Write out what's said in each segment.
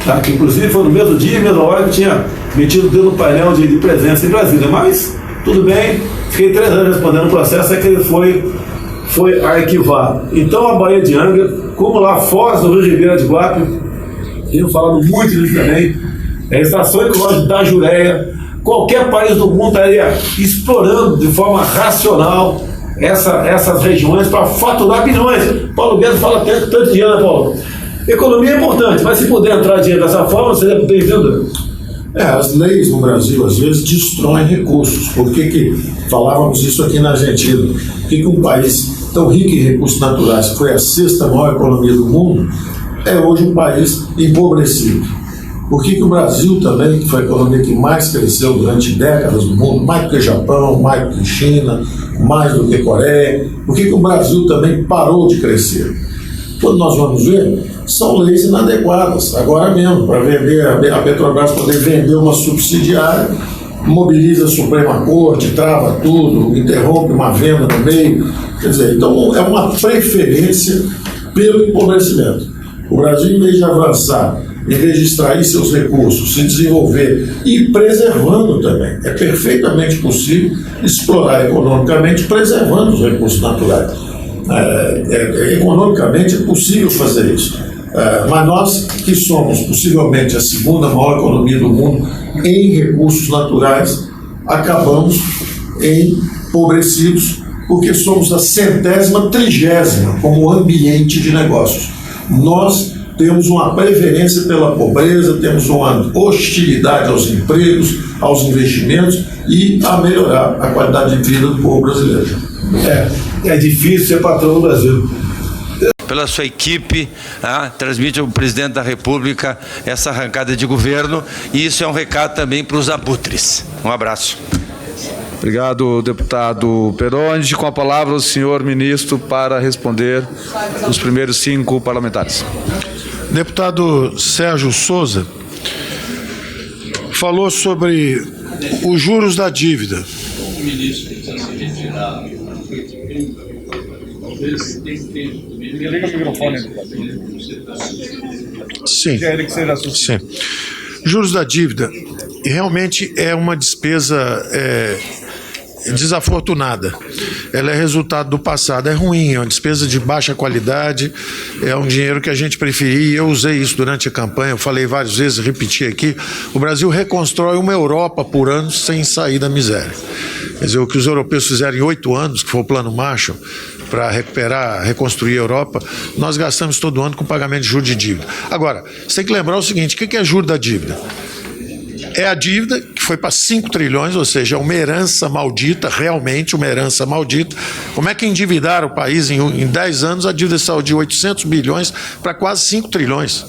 tá? Que inclusive foi no mesmo dia, mesma hora que tinha metido o dedo no painel de presença em Brasília. Mas, tudo bem, fiquei 3 anos respondendo o processo, é que ele foi arquivado. Então, a Baía de Angra, como lá Foz do Rio Ribeira de Guape, tenho falado muito disso também, a Estação Ecológica da Jureia, qualquer país do mundo estaria explorando de forma racional essas regiões para faturar bilhões. Paulo Guedes fala tanto dinheiro, né, Paulo? Economia é importante, mas se puder entrar dinheiro dessa forma, seria bem-vindo. As leis no Brasil, às vezes, destroem recursos. Por que falávamos isso aqui na Argentina? Por que um país tão rico em recursos naturais, que foi a 6ª maior economia do mundo, é hoje um país empobrecido? Por que o Brasil também, que foi a economia que mais cresceu durante décadas no mundo, mais do que Japão, mais do que China, mais do que Coreia, por que o Brasil também parou de crescer? Quando nós vamos ver, são leis inadequadas. Agora mesmo, para vender, a Petrobras poder vender uma subsidiária, mobiliza a Suprema Corte, trava tudo, interrompe uma venda no meio. Quer dizer, então é uma preferência pelo empobrecimento. O Brasil, em vez de avançar, em vez de extrair seus recursos, se desenvolver e preservando também, é perfeitamente possível explorar economicamente, preservando os recursos naturais. Economicamente é possível fazer isso. Mas nós, que somos possivelmente a 2ª maior economia do mundo em recursos naturais, acabamos empobrecidos porque somos a 100ª, 30ª como ambiente de negócios. Nós temos uma preferência pela pobreza, temos uma hostilidade aos empregos, aos investimentos e a melhorar a qualidade de vida do povo brasileiro. É difícil ser patrão no Brasil. Pela sua equipe, transmite ao presidente da República essa arrancada de governo, e isso é um recado também para os abutres. Um abraço. Obrigado, deputado Peronde. Com a palavra o senhor ministro para responder os primeiros 5 parlamentares. Deputado Sérgio Souza falou sobre os juros da dívida. O ministro precisa se retirar. Liga o microfone. Sim. Sim. Juros da dívida realmente é uma despesa desafortunada. Ela é resultado do passado, é ruim, é uma despesa de baixa qualidade, é um dinheiro que a gente preferia. Eu usei isso durante a campanha, eu falei várias vezes, repeti aqui, o Brasil reconstrói uma Europa por ano sem sair da miséria. Quer dizer, o que os europeus fizeram em 8 anos, que foi o Plano Marshall, para reconstruir a Europa, nós gastamos todo ano com pagamento de juros de dívida. Agora, você tem que lembrar o seguinte, o que é juros da dívida? É a dívida que foi para 5 trilhões, ou seja, uma herança maldita, realmente uma herança maldita. Como é que endividaram o país em 10 anos? A dívida saiu de 800 bilhões para quase 5 trilhões.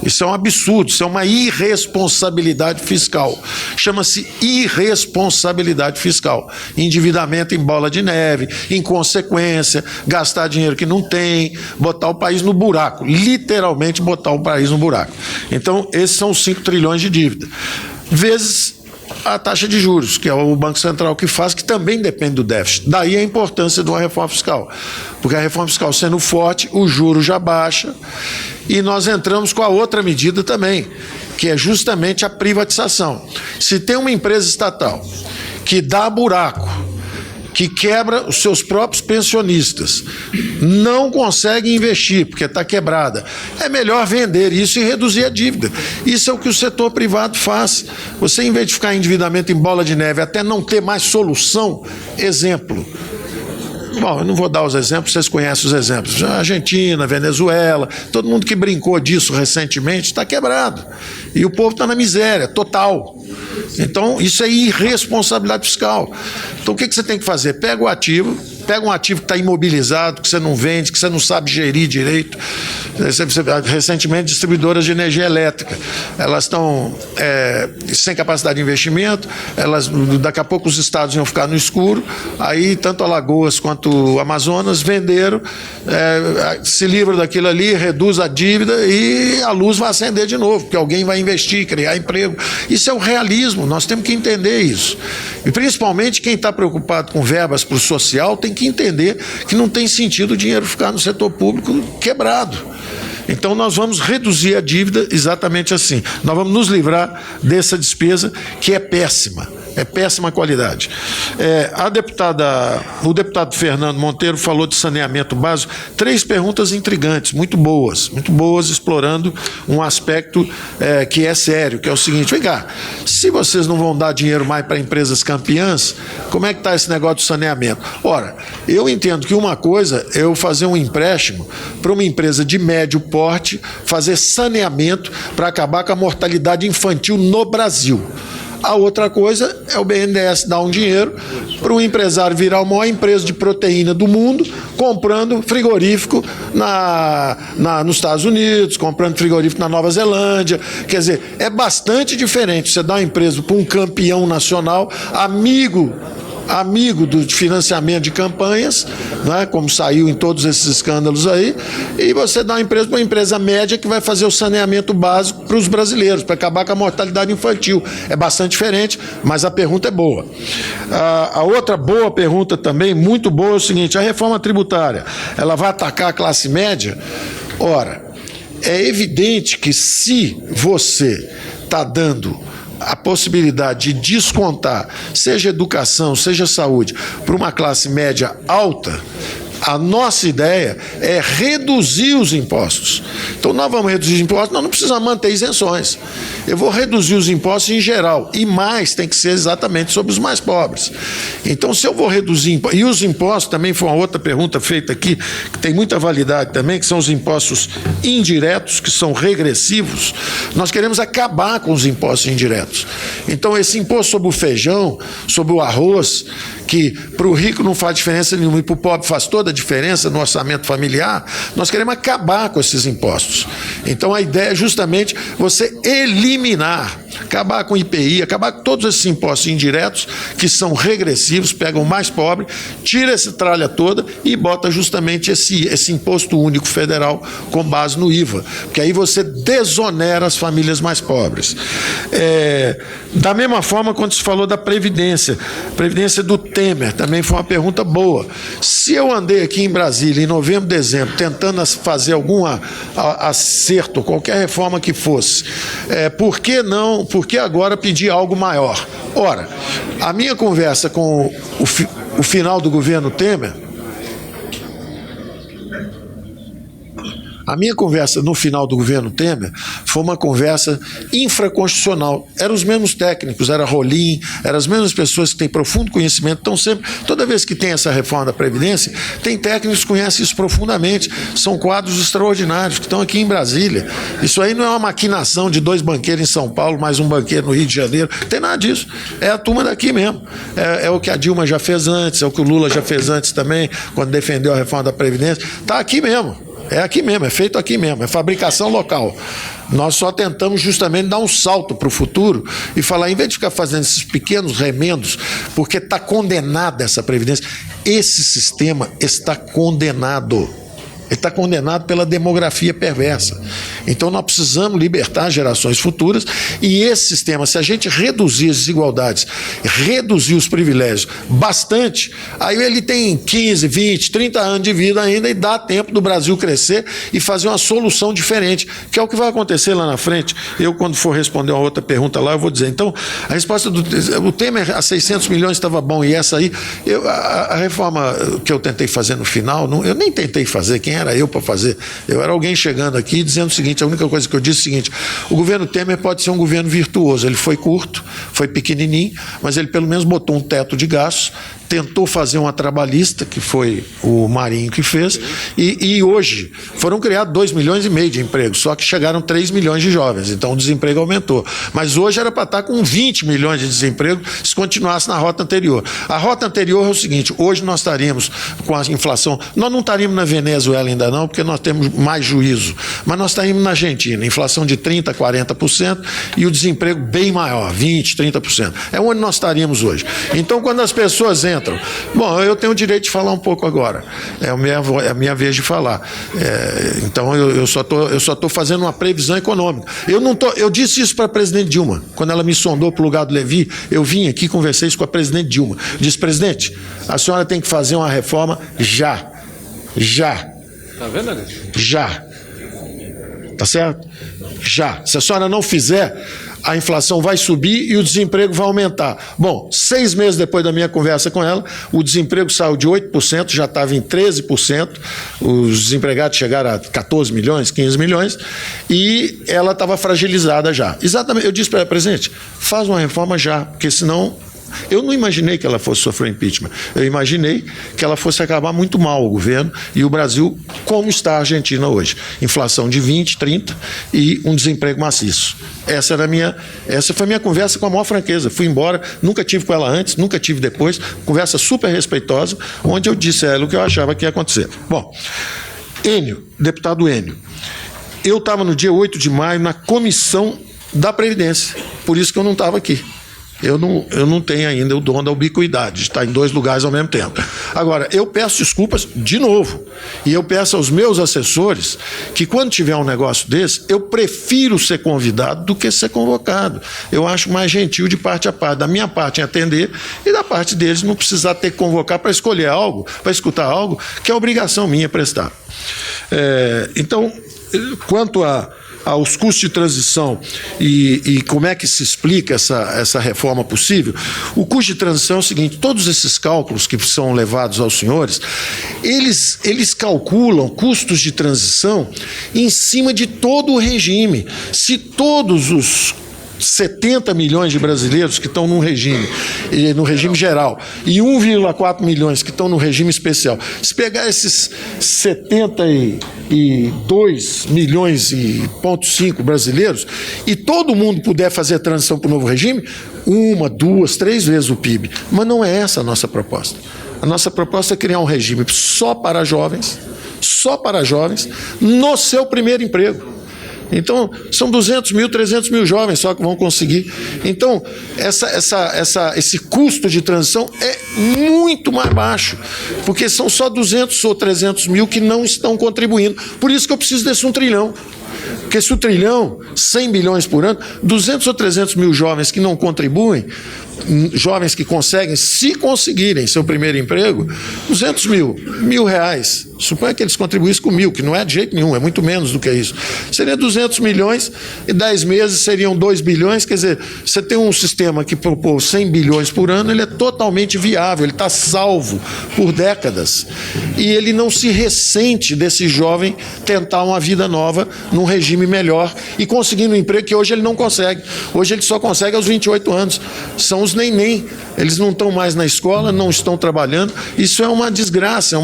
Isso é um absurdo, isso é uma irresponsabilidade fiscal. Chama-se irresponsabilidade fiscal. Endividamento em bola de neve, inconsequência, gastar dinheiro que não tem, botar o país no buraco, literalmente botar o país no buraco. Então, esses são os 5 trilhões de dívida. Vezes a taxa de juros, que é o Banco Central que faz, que também depende do déficit. Daí a importância de uma reforma fiscal. Porque a reforma fiscal sendo forte, o juro já baixa, e nós entramos com a outra medida também, que é justamente a privatização. Se tem uma empresa estatal que dá buraco, que quebra os seus próprios pensionistas, não consegue investir porque está quebrada, é melhor vender isso e reduzir a dívida. Isso é o que o setor privado faz. Você, em vez de ficar em endividamento em bola de neve até não ter mais solução, exemplo. Bom, eu não vou dar os exemplos, vocês conhecem os exemplos. Argentina, Venezuela, todo mundo que brincou disso recentemente está quebrado. E o povo está na miséria total. Então, isso é irresponsabilidade fiscal. Então, o que você tem que fazer? Pega um ativo que está imobilizado, que você não vende, que você não sabe gerir direito. Recentemente, distribuidoras de energia elétrica, elas estão sem capacidade de investimento, daqui a pouco os estados iam ficar no escuro, aí tanto Alagoas quanto o Amazonas venderam, se livram daquilo ali, reduz a dívida e a luz vai acender de novo, porque alguém vai investir, criar emprego. Isso é o realismo, nós temos que entender isso. E principalmente quem está preocupado com verbas para o social tem que entender que não tem sentido o dinheiro ficar no setor público quebrado. Então nós vamos reduzir a dívida exatamente assim. Nós vamos nos livrar dessa despesa que é péssima qualidade. O deputado Fernando Monteiro falou de saneamento básico, 3 perguntas intrigantes, muito boas, explorando um aspecto que é sério, que é o seguinte: vem cá, se vocês não vão dar dinheiro mais para empresas campeãs, como é que está esse negócio de saneamento? Ora, eu entendo que uma coisa é eu fazer um empréstimo para uma empresa de médio porte fazer saneamento para acabar com a mortalidade infantil no Brasil. A outra coisa é o BNDES dar um dinheiro para um empresário virar a maior empresa de proteína do mundo, comprando frigorífico nos Estados Unidos, comprando frigorífico na Nova Zelândia. Quer dizer, é bastante diferente você dar uma empresa para um campeão nacional, amigo de financiamento de campanhas, né, como saiu em todos esses escândalos aí, e você dá uma empresa para uma empresa média que vai fazer o saneamento básico para os brasileiros, para acabar com a mortalidade infantil. É bastante diferente, mas a pergunta é boa. A outra boa pergunta também, muito boa, é o seguinte: a reforma tributária, ela vai atacar a classe média? Ora, é evidente que se você está dando a possibilidade de descontar, seja educação, seja saúde, para uma classe média alta, a nossa ideia é reduzir os impostos. Então nós vamos reduzir os impostos, nós não precisamos manter isenções. Eu vou reduzir os impostos em geral, e mais tem que ser exatamente sobre os mais pobres. Então se eu vou reduzir impostos, e os impostos também foi uma outra pergunta feita aqui, que tem muita validade também, que são os impostos indiretos, que são regressivos. Nós queremos acabar com os impostos indiretos. Então esse imposto sobre o feijão, sobre o arroz, que para o rico não faz diferença nenhuma e para o pobre faz toda a diferença no orçamento familiar, nós queremos acabar com esses impostos. Então a ideia é justamente você eliminar, acabar com o IPI, acabar com todos esses impostos indiretos que são regressivos, pegam o mais pobre, tira essa tralha toda e bota justamente esse imposto único federal com base no IVA, porque aí você desonera as famílias mais pobres. Da mesma forma, quando se falou da Previdência do Temer, também foi uma pergunta boa. Se eu andei aqui em Brasília em novembro, dezembro, tentando fazer algum acerto, qualquer reforma que fosse, por que agora pedir algo maior? Ora, a minha conversa com o final do governo Temer, a minha conversa no final do governo Temer foi uma conversa infraconstitucional. Eram os mesmos técnicos, era Rolim, eram as mesmas pessoas que têm profundo conhecimento. Então, sempre, toda vez que tem essa reforma da Previdência, tem técnicos que conhecem isso profundamente. São quadros extraordinários que estão aqui em Brasília. Isso aí não é uma maquinação de 2 banqueiros em São Paulo, mais um banqueiro no Rio de Janeiro. Não tem nada disso. É a turma daqui mesmo. É o que a Dilma já fez antes, é o que o Lula já fez antes também, quando defendeu a reforma da Previdência. Está aqui mesmo. É aqui mesmo, é feito aqui mesmo, é fabricação local. Nós só tentamos justamente dar um salto para o futuro e falar, em vez de ficar fazendo esses pequenos remendos, porque está condenada essa Previdência, esse sistema está condenado. Ele está condenado pela demografia perversa. Então nós precisamos libertar gerações futuras e esse sistema, se a gente reduzir as desigualdades, reduzir os privilégios bastante, aí ele tem 15, 20, 30 anos de vida ainda e dá tempo do Brasil crescer e fazer uma solução diferente, que é o que vai acontecer lá na frente. Eu, quando for responder uma outra pergunta lá, eu vou dizer. Então, a resposta o Temer a 600 milhões estava bom, e essa aí, a reforma que eu tentei fazer no final, eu nem tentei fazer, quem era eu para fazer? Eu era alguém chegando aqui dizendo o seguinte, a única coisa que eu disse é o seguinte: o governo Temer pode ser um governo virtuoso, ele foi curto, foi pequenininho, mas ele pelo menos botou um teto de gastos, tentou fazer uma trabalhista, que foi o Marinho que fez, e hoje foram criados 2,5 milhões de empregos, só que chegaram 3 milhões de jovens, então o desemprego aumentou. Mas hoje era para estar com 20 milhões de desemprego se continuasse na rota anterior. A rota anterior é o seguinte: hoje nós estaríamos com a inflação, nós não estaríamos na Venezuela ainda não, porque nós temos mais juízo, mas nós estaríamos na Argentina, inflação de 30%, 40% e o desemprego bem maior, 20%, 30%. É onde nós estaríamos hoje. Então, quando as pessoas entram, bom, eu tenho o direito de falar um pouco agora, é a minha vez de falar. Então, eu só estou fazendo uma previsão econômica. Eu disse isso para a presidente Dilma, quando ela me sondou para o lugar do Levi, eu vim aqui e conversei isso com a presidente Dilma. Disse: presidente, a senhora tem que fazer uma reforma já. Já. Tá vendo, Alex? Já. Tá certo? Já. Se a senhora não fizer, a inflação vai subir e o desemprego vai aumentar. Bom, 6 meses depois da minha conversa com ela, o desemprego saiu de 8%, já estava em 13%, os desempregados chegaram a 14 milhões, 15 milhões, e ela estava fragilizada já. Exatamente, eu disse para ela, presidente, faz uma reforma já, porque senão... Eu não imaginei que ela fosse sofrer impeachment. Eu imaginei que ela fosse acabar muito mal o governo e o Brasil, como está a Argentina hoje. Inflação de 20, 30 e um desemprego maciço. Essa foi a minha conversa com a maior franqueza. Fui embora, nunca tive com ela antes, nunca tive depois. Conversa super respeitosa, onde eu disse a ela o que eu achava que ia acontecer. Bom, Enio, deputado Enio, eu estava no dia 8 de maio na comissão da Previdência, por isso que eu não estava aqui. Eu não tenho ainda o dom da ubiquidade, de estar em 2 lugares ao mesmo tempo. Agora, eu peço desculpas de novo, e eu peço aos meus assessores que quando tiver um negócio desse, eu prefiro ser convidado do que ser convocado. Eu acho mais gentil de parte a parte, da minha parte em atender e da parte deles não precisar ter que convocar para escolher algo, para escutar algo que é obrigação minha prestar. Então, quanto aos custos de transição e como é que se explica essa reforma possível, o custo de transição é o seguinte: todos esses cálculos que são levados aos senhores, eles calculam custos de transição em cima de todo o regime. Se todos os 70 milhões de brasileiros que estão no regime geral e 1,4 milhões que estão no regime especial, se pegar esses 72 milhões e 0,5 brasileiros e todo mundo puder fazer a transição para o novo regime, 1, 2, 3 vezes o PIB. Mas não é essa a nossa proposta. A nossa proposta é criar um regime só para jovens, no seu primeiro emprego. Então, são 200 mil, 300 mil jovens só que vão conseguir. Então, esse custo de transição é muito mais baixo, porque são só 200 ou 300 mil que não estão contribuindo. Por isso que eu preciso desse 1 trilhão. Porque se o trilhão, 100 bilhões por ano, 200 ou 300 mil jovens que não contribuem, jovens que conseguem, se conseguirem seu primeiro emprego, 200 mil, R$1.000. Suponha que eles contribuíssem com 1.000, que não é de jeito nenhum, é muito menos do que isso. Seria 200 milhões e 10 meses seriam 2 bilhões, quer dizer, você tem um sistema que propôs 100 bilhões por ano, ele é totalmente viável, ele está salvo por décadas. E ele não se ressente desse jovem tentar uma vida nova num regime melhor e conseguindo um emprego que hoje ele não consegue. Hoje ele só consegue aos 28 anos. São os neném. Eles não estão mais na escola, não estão trabalhando. Isso é uma desgraça, é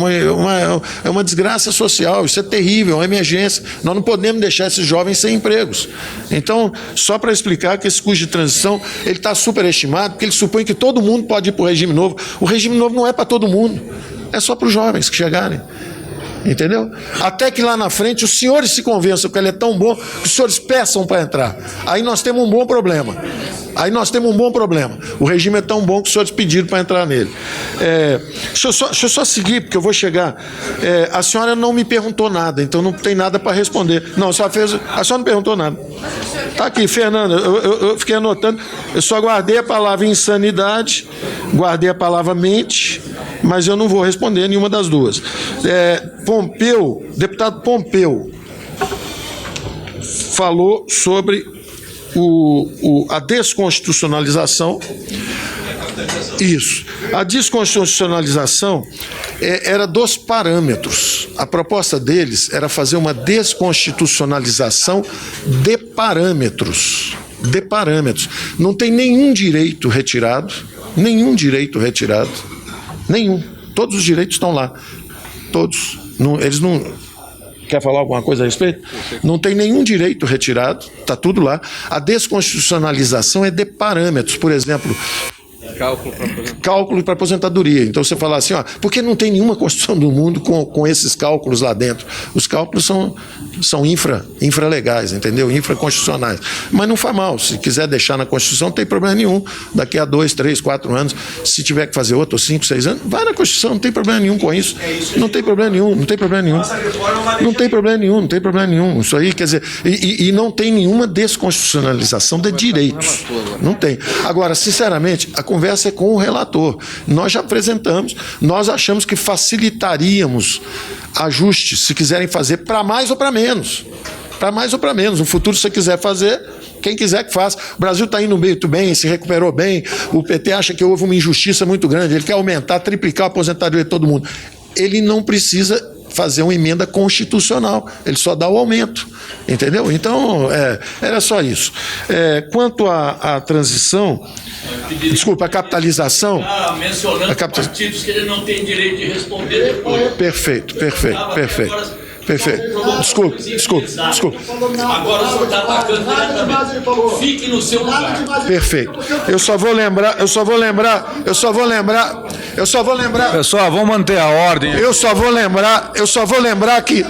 uma desgraça social. Isso é terrível, é uma emergência. Nós não podemos deixar esses jovens sem empregos. Então, só para explicar que esse custo de transição ele está superestimado, porque ele supõe que todo mundo pode ir para o regime novo. O regime novo não é para todo mundo, é só para os jovens que chegarem. Entendeu? Até que lá na frente os senhores se convençam que ele é tão bom que os senhores peçam para entrar. Aí nós temos um bom problema. O regime é tão bom que os senhores pediram para entrar nele. Deixa eu só seguir, porque eu vou chegar. A senhora não me perguntou nada, então não tem nada para responder. Não, a senhora não perguntou nada. Está aqui, Fernanda, eu fiquei anotando. Eu só guardei a palavra insanidade, guardei a palavra mente, mas eu não vou responder nenhuma das duas. Deputado Pompeu falou sobre a desconstitucionalização. Isso. A desconstitucionalização era dos parâmetros. A proposta deles era fazer uma desconstitucionalização de parâmetros. Não tem nenhum direito retirado. Nenhum. Todos os direitos estão lá. Todos. Eles não... Quer falar alguma coisa a respeito? Não tem nenhum direito retirado, está tudo lá. A desconstitucionalização é de parâmetros. Por exemplo, cálculo para aposentadoria. Então você fala assim, porque não tem nenhuma Constituição do mundo com esses cálculos lá dentro. Os cálculos são infralegais, entendeu? Infraconstitucionais. Mas não faz mal. Se quiser deixar na Constituição, não tem problema nenhum. Daqui a 2, 3, 4 anos, se tiver que fazer outro, 5, 6 anos, vai na Constituição, não tem problema nenhum com isso. Não tem problema nenhum. Não tem problema nenhum. Isso aí, quer dizer, e não tem nenhuma desconstitucionalização de direitos. Não tem. Agora, sinceramente, a conversa é com o relator. Nós já apresentamos, nós achamos que facilitaríamos ajustes, se quiserem fazer para mais ou para menos. para mais ou para menos. No futuro, se você quiser fazer, quem quiser que faça. O Brasil está indo muito bem, se recuperou bem. O PT acha que houve uma injustiça muito grande. Ele quer aumentar, triplicar a aposentadoria de todo mundo. Ele não precisa fazer uma emenda constitucional. Ele só dá o aumento. Entendeu? Então, era só isso. Quanto à transição, desculpa, a capitalização... mencionando partidos que ele não tem direito de responder depois. Perfeito. Desculpe. Agora o senhor está atacando diretamente. Fique no seu lugar. Perfeito. Eu só vou lembrar. Pessoal, vamos manter a ordem. Eu só vou lembrar que